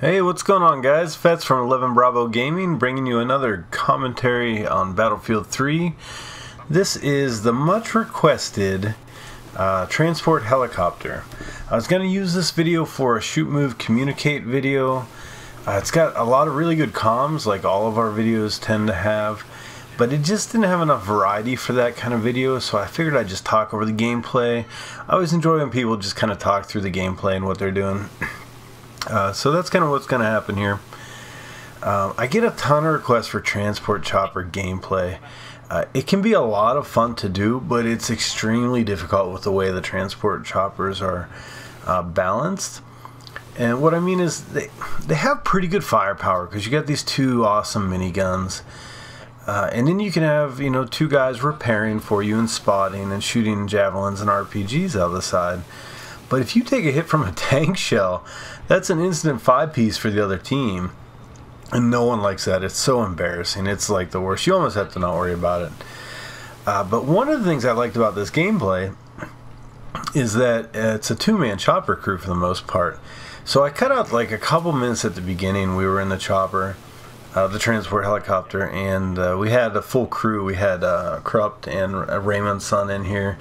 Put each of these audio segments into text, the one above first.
Hey, what's going on, guys? Fets from 11 Bravo Gaming bringing you another commentary on Battlefield 3. This is the much requested transport helicopter. I was going to use this video for a shoot, move, communicate video. It's got a lot of really good comms, like all of our videos tend to have, but it just didn't have enough variety for that kind of video, so I figured I'd just talk over the gameplay. I always enjoy when people just kind of talk through the gameplay and what they're doing. So that's kind of what's going to happen here. I get a ton of requests for transport chopper gameplay. It can be a lot of fun to do, but it's extremely difficult with the way the transport choppers are balanced. And what I mean is they have pretty good firepower because you got these two awesome miniguns. And then you can have, you know, two guys repairing for you and spotting and shooting javelins and RPGs out of the side. But if you take a hit from a tank shell, that's an instant 5-piece for the other team. And no one likes that. It's so embarrassing. It's like the worst. You almost have to not worry about it. But one of the things I liked about this gameplay is that it's a two-man chopper crew for the most part. So I cut out like a couple minutes at the beginning. We were in the chopper, the transport helicopter, and we had a full crew. We had Krupt and Raymond's son in here.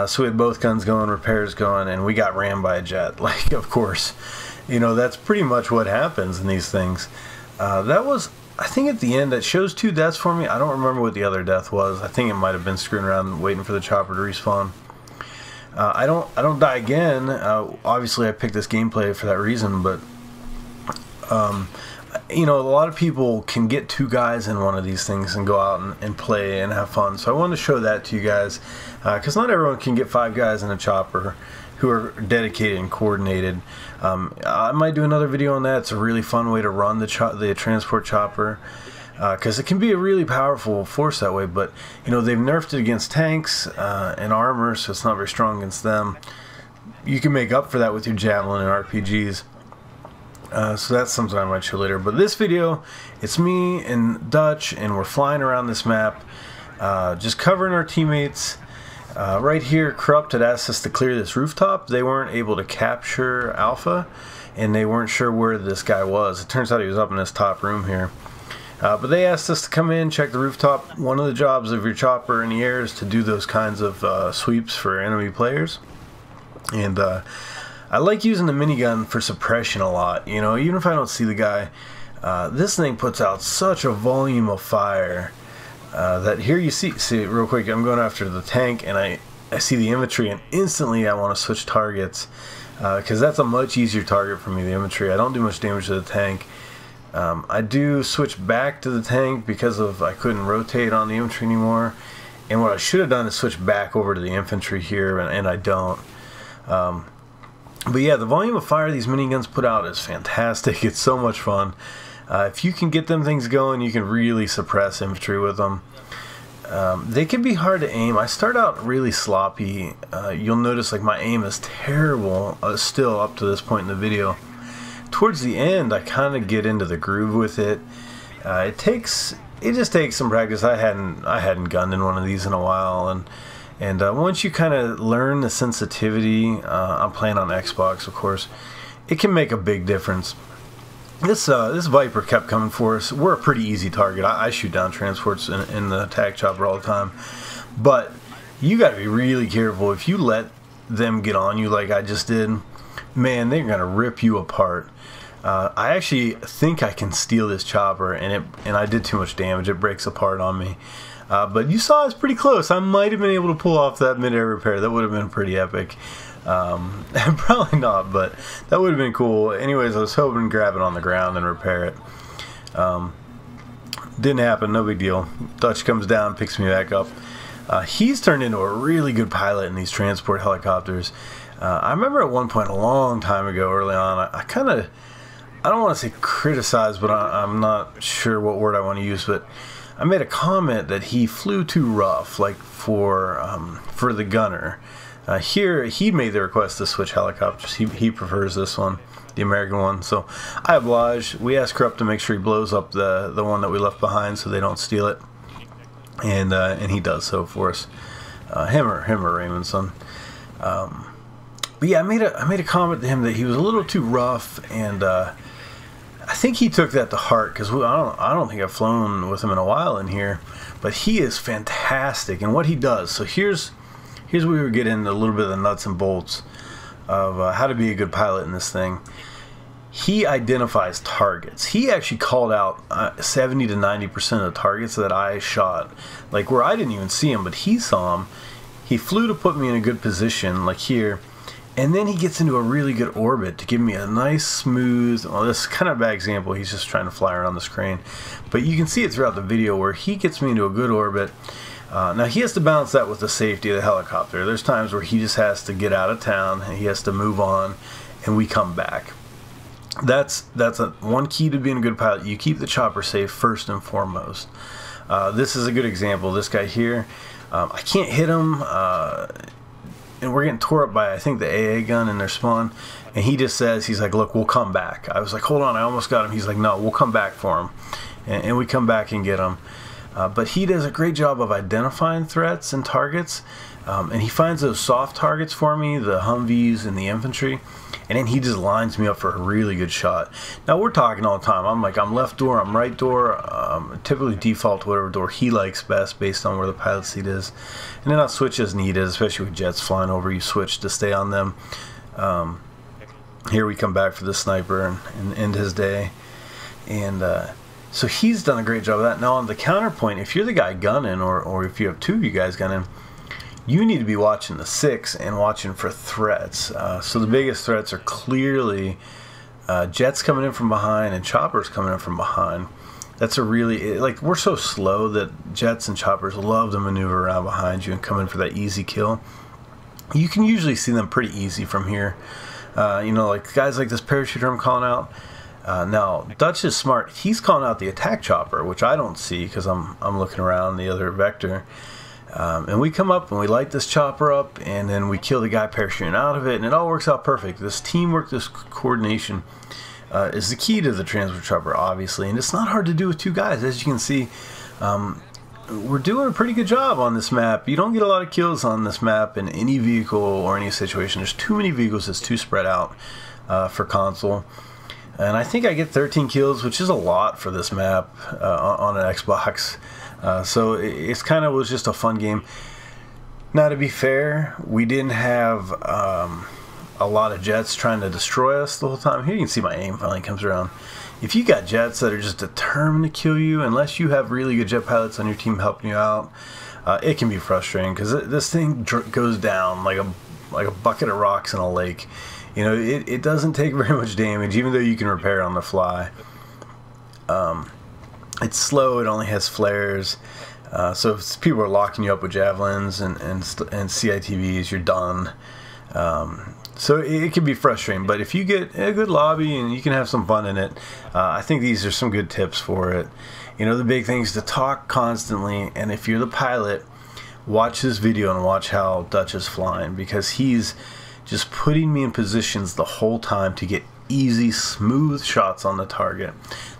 So we had both guns going, repairs going, and we got rammed by a jet. Like, of course, you know, that's pretty much what happens in these things. That was, I think at the end, that shows 2 deaths for me. I don't remember what the other death was. I think it might have been screwing around waiting for the chopper to respawn. I don't die again. Obviously, I picked this gameplay for that reason, but you know, a lot of people can get 2 guys in one of these things and go out and play and have fun. So I wanted to show that to you guys, because not everyone can get 5 guys in a chopper who are dedicated and coordinated. I might do another video on that. It's a really fun way to run the transport chopper, because it can be a really powerful force that way. But you know, they've nerfed it against tanks and armor, so it's not very strong against them. You can make up for that with your javelin and RPGs. So that's something I might show later. But this video, it's me and Dutch, and we're flying around this map, just covering our teammates. Right here, Krupt had asked us to clear this rooftop. They weren't able to capture Alpha, and they weren't sure where this guy was. It turns out he was up in this top room here. But they asked us to come in, check the rooftop. One of the jobs of your chopper in the air is to do those kinds of sweeps for enemy players. And I like using the minigun for suppression a lot. You know, even if I don't see the guy, this thing puts out such a volume of fire that here you see it real quick. I'm going after the tank, and I see the infantry, and instantly I want to switch targets because that's a much easier target for me, the infantry. I don't do much damage to the tank. I do switch back to the tank because of I couldn't rotate on the infantry anymore. And what I should have done is switch back over to the infantry here, and I don't. But yeah, the volume of fire these miniguns put out is fantastic. It's so much fun. If you can get them things going, you can really suppress infantry with them. They can be hard to aim. I start out really sloppy. You'll notice like my aim is terrible still up to this point in the video. Towards the end, I kind of get into the groove with it. It just takes some practice. I hadn't gunned in one of these in a while, and once you kind of learn the sensitivity, I'm playing on Xbox, of course, it can make a big difference. This Viper kept coming for us. We're a pretty easy target. I shoot down transports in the attack chopper all the time. But you got to be really careful. If you let them get on you like I just did, man, they're going to rip you apart. I actually think I can steal this chopper, and I did too much damage. It breaks apart on me. But you saw it's pretty close. I might have been able to pull off that mid-air repair. That would have been pretty epic. Probably not, but that would have been cool. Anyways, I was hoping to grab it on the ground and repair it. Didn't happen, no big deal. Dutch comes down, picks me back up. He's turned into a really good pilot in these transport helicopters. I remember at one point a long time ago, early on, I don't want to say criticize, but I'm not sure what word I want to use, but I made a comment that he flew too rough, like for the gunner. Here, he made the request to switch helicopters. He prefers this one, the American one. So I obliged. We asked Krupp to make sure he blows up the one that we left behind so they don't steal it, and he does so for us. Him or Raymond's son. But yeah, I made a comment to him that he was a little too rough, and think he took that to heart, because I don't think I've flown with him in a while in here, but he is fantastic in what he does. So here's where we get into a little bit of the nuts and bolts of how to be a good pilot in this thing. He identifies targets. He actually called out 70 to 90% of the targets that I shot, like where I didn't even see him, but he saw them. He flew to put me in a good position, like here, and then he gets into a really good orbit to give me a nice smooth, well, this is kind of a bad example, he's just trying to fly around this crane, but you can see it throughout the video where he gets me into a good orbit. Now he has to balance that with the safety of the helicopter. There's times where he just has to get out of town and he has to move on, and we come back. That's one key to being a good pilot. You keep the chopper safe first and foremost. This is a good example. This guy here, I can't hit him, and we're getting tore up by, I think, the AA gun in their spawn, and he just says, he's like, look, we'll come back. I was like, hold on, I almost got him. He's like, no, we'll come back for him, and we come back and get him. But he does a great job of identifying threats and targets, and he finds those soft targets for me, the Humvees and the infantry, and then he just lines me up for a really good shot. Now we're talking all the time. I'm like, I'm left door, I'm right door, typically default to whatever door he likes best based on where the pilot seat is, and then I'll switch as needed, especially with jets flying over. You switch to stay on them. Here we come back for the sniper and end his day, and so he's done a great job of that. Now on the counterpoint, if you're the guy gunning, or if you have two of you guys gunning, you need to be watching the 6 and watching for threats. So the biggest threats are clearly jets coming in from behind and choppers coming in from behind. That's a really, like, we're so slow that jets and choppers love to maneuver around behind you and come in for that easy kill. You can usually see them pretty easy from here. You know, like guys like this parachuter I'm calling out. Now Dutch is smart. He's calling out the attack chopper, which I don't see because I'm looking around the other vector. And we come up and we light this chopper up, and then we kill the guy parachuting out of it, and it all works out perfect. This teamwork, this coordination is the key to the transport chopper, obviously, and it's not hard to do with two guys. As you can see, we're doing a pretty good job on this map. You don't get a lot of kills on this map in any vehicle or any situation. There's too many vehicles. It's too spread out for console. And I think I get 13 kills, which is a lot for this map on an Xbox. So it's kind of was just a fun game. Now, to be fair, we didn't have a lot of jets trying to destroy us the whole time. Here you can see my aim finally comes around. If you got jets that are just determined to kill you, unless you have really good jet pilots on your team helping you out, it can be frustrating, because this thing goes down like a bucket of rocks in a lake. You know, it doesn't take very much damage, even though you can repair it on the fly. It's slow. It only has flares. So if people are locking you up with javelins and CITVs, you're done. So it can be frustrating. But if you get a good lobby and you can have some fun in it, I think these are some good tips for it. You know, the big thing is to talk constantly. And if you're the pilot, watch this video and watch how Dutch is flying, because he's just putting me in positions the whole time to get easy, smooth shots on the target.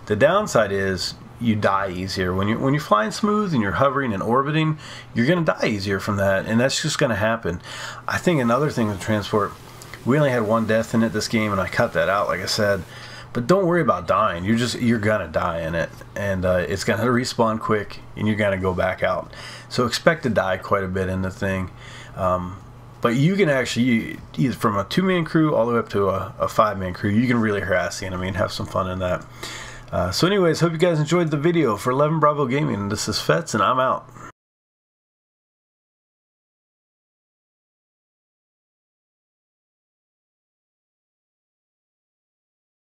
The downside is you die easier when you're flying smooth and you're hovering and orbiting. You're gonna die easier from that, and that's just gonna happen. I think another thing with transport, we only had one death in it this game, and I cut that out, like I said. But don't worry about dying. You're gonna die in it, and it's gonna respawn quick, and you're gonna go back out. So expect to die quite a bit in the thing. But you can actually, either from a 2-man crew all the way up to a 5-man crew, you can really harass the enemy and have some fun in that. So anyways, hope you guys enjoyed the video. For 11 Bravo Gaming, this is Fetz, and I'm out.